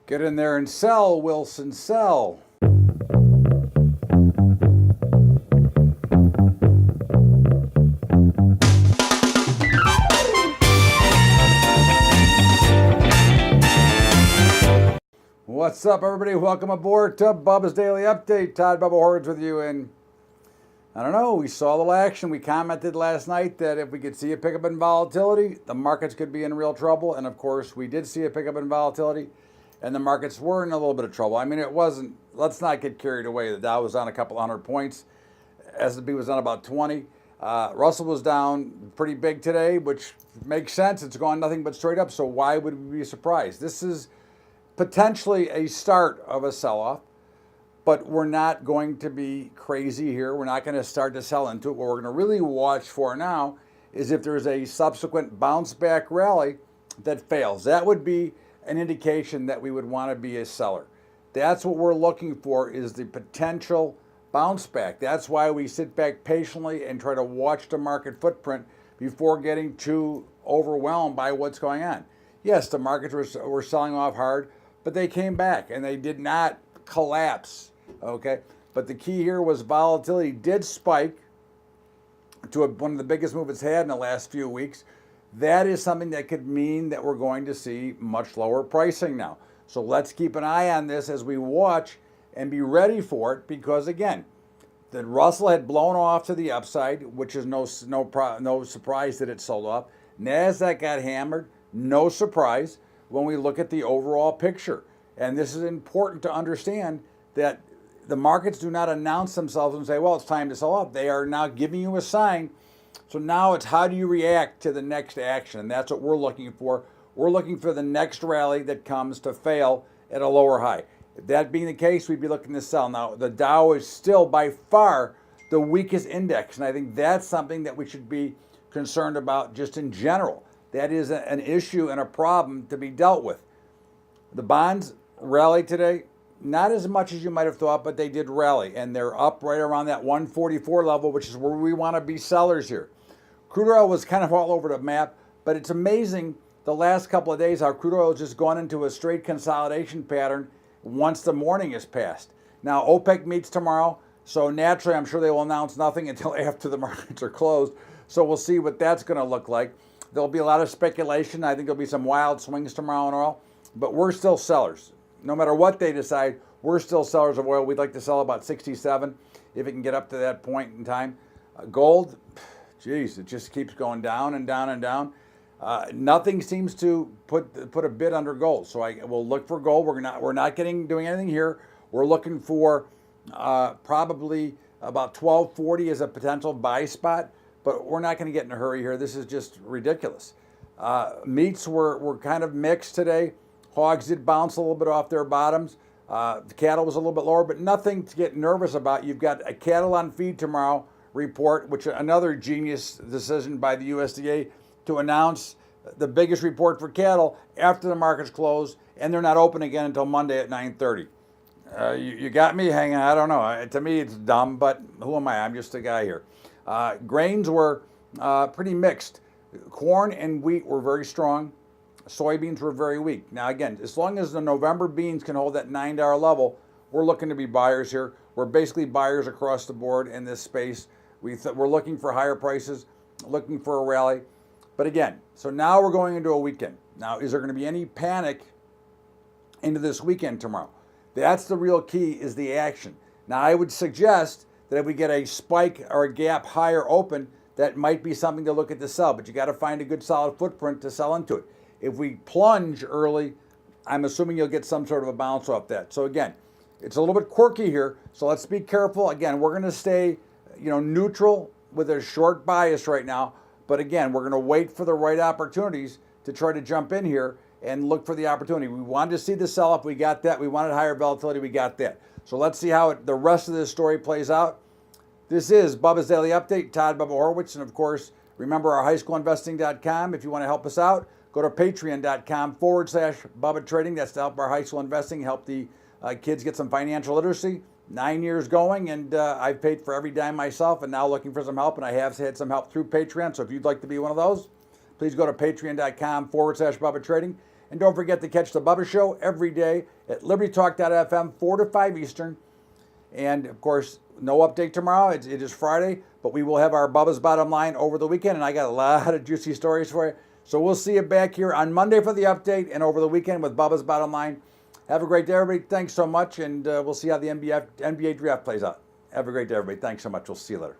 Get in there and sell, Wilson, sell. What's up, everybody? Welcome aboard to Bubba's Daily Update. Todd Bubba Horwitz with you. And I don't know, we saw a little action. We commented last night that if we could see a pickup in volatility, the markets could be in real trouble. And of course, we did see a pickup in volatility, and the markets were in a little bit of trouble. I mean, it wasn't, let's not get carried away. The Dow was down a couple hundred points. S&P was down about 20. Russell was down pretty big today, which makes sense. It's gone nothing but straight up. So why would we be surprised? This is potentially a start of a sell-off, but we're not going to be crazy here. We're not going to start to sell into it. What we're going to really watch for now is if there's a subsequent bounce back rally that fails. That would be an indication that we would want to be a seller. That's what we're looking for, is the potential bounce back. That's why we sit back patiently and try to watch the market footprint before getting too overwhelmed by what's going on. Yes, the markets were selling off hard, but they came back and they did not collapse, okay? But the key here was volatility did spike to one of the biggest moves it's had in the last few weeks. That is something that could mean that we're going to see much lower pricing now. So let's keep an eye on this as we watch and be ready for it, because again, the Russell had blown off to the upside, which is no surprise that it sold off. NASDAQ got hammered, no surprise when we look at the overall picture. And this is important to understand, that the markets do not announce themselves and say, well, it's time to sell off. They are now giving you a sign. So now it's how do you react to the next action? And that's what we're looking for. We're looking for the next rally that comes to fail at a lower high. If that being the case, we'd be looking to sell. Now, the Dow is still by far the weakest index. And I think that's something that we should be concerned about just in general. That is an issue and a problem to be dealt with. The bonds rallied today, not as much as you might have thought, but they did rally. And they're up right around that 144 level, which is where we want to be sellers here. Crude oil was kind of all over the map, but it's amazing the last couple of days how crude oil has just gone into a straight consolidation pattern once the morning is passed. Now, OPEC meets tomorrow, so naturally I'm sure they will announce nothing until after the markets are closed. So we'll see what that's going to look like. There'll be a lot of speculation. I think there'll be some wild swings tomorrow in oil, but we're still sellers. No matter what they decide, we're still sellers of oil. We'd like to sell about 67 if it can get up to that point in time. Gold, geez, it just keeps going down and down and down. Nothing seems to put a bid under gold. So we'll look for gold. We're not doing anything here. We're looking for probably about 1240 as a potential buy spot, but we're not going to get in a hurry here. This is just ridiculous. Meats were kind of mixed today. Hogs did bounce a little bit off their bottoms. The cattle was a little bit lower, but nothing to get nervous about. You've got a cattle on feed tomorrow report, which another genius decision by the USDA to announce the biggest report for cattle after the markets close, and they're not open again until Monday at 9:30. You got me hanging. I don't know. To me, it's dumb, but who am I? I'm just a guy here. Grains were pretty mixed. Corn and wheat were very strong. Soybeans were very weak. Now, again, as long as the November beans can hold that $9 level, we're looking to be buyers here. We're basically buyers across the board in this space. We're looking for higher prices, looking for a rally. But again, so now we're going into a weekend. Now, is there going to be any panic into this weekend tomorrow? That's the real key, is the action. Now, I would suggest that if we get a spike or a gap higher open, that might be something to look at to sell. But you got to find a good solid footprint to sell into it. If we plunge early, I'm assuming you'll get some sort of a bounce off that. So again, it's a little bit quirky here. So let's be careful. Again, we're going to stay, neutral with a short bias right now. But again, we're going to wait for the right opportunities to try to jump in here and look for the opportunity. We wanted to see the sell-off. We got that. We wanted higher volatility. We got that. So let's see how the rest of this story plays out. This is Bubba's Daily Update. Todd Bubba Horwitz. And of course, remember our highschoolinvesting.com. If you want to help us out, go to patreon.com/Bubba Trading. That's to help our high school investing, help the kids get some financial literacy. 9 years going, and I've paid for every dime myself, and now looking for some help, and I have had some help through Patreon. So if you'd like to be one of those, please go to patreon.com/Bubba Trading. And don't forget to catch the Bubba Show every day at libertytalk.fm, 4 to 5 Eastern. And, of course, no update tomorrow. It is Friday, but we will have our Bubba's Bottom Line over the weekend, and I got a lot of juicy stories for you. So we'll see you back here on Monday for the update and over the weekend with Bubba's Bottom Line. Have a great day, everybody. Thanks so much, and we'll see how the NBA draft plays out. Have a great day, everybody. Thanks so much. We'll see you later.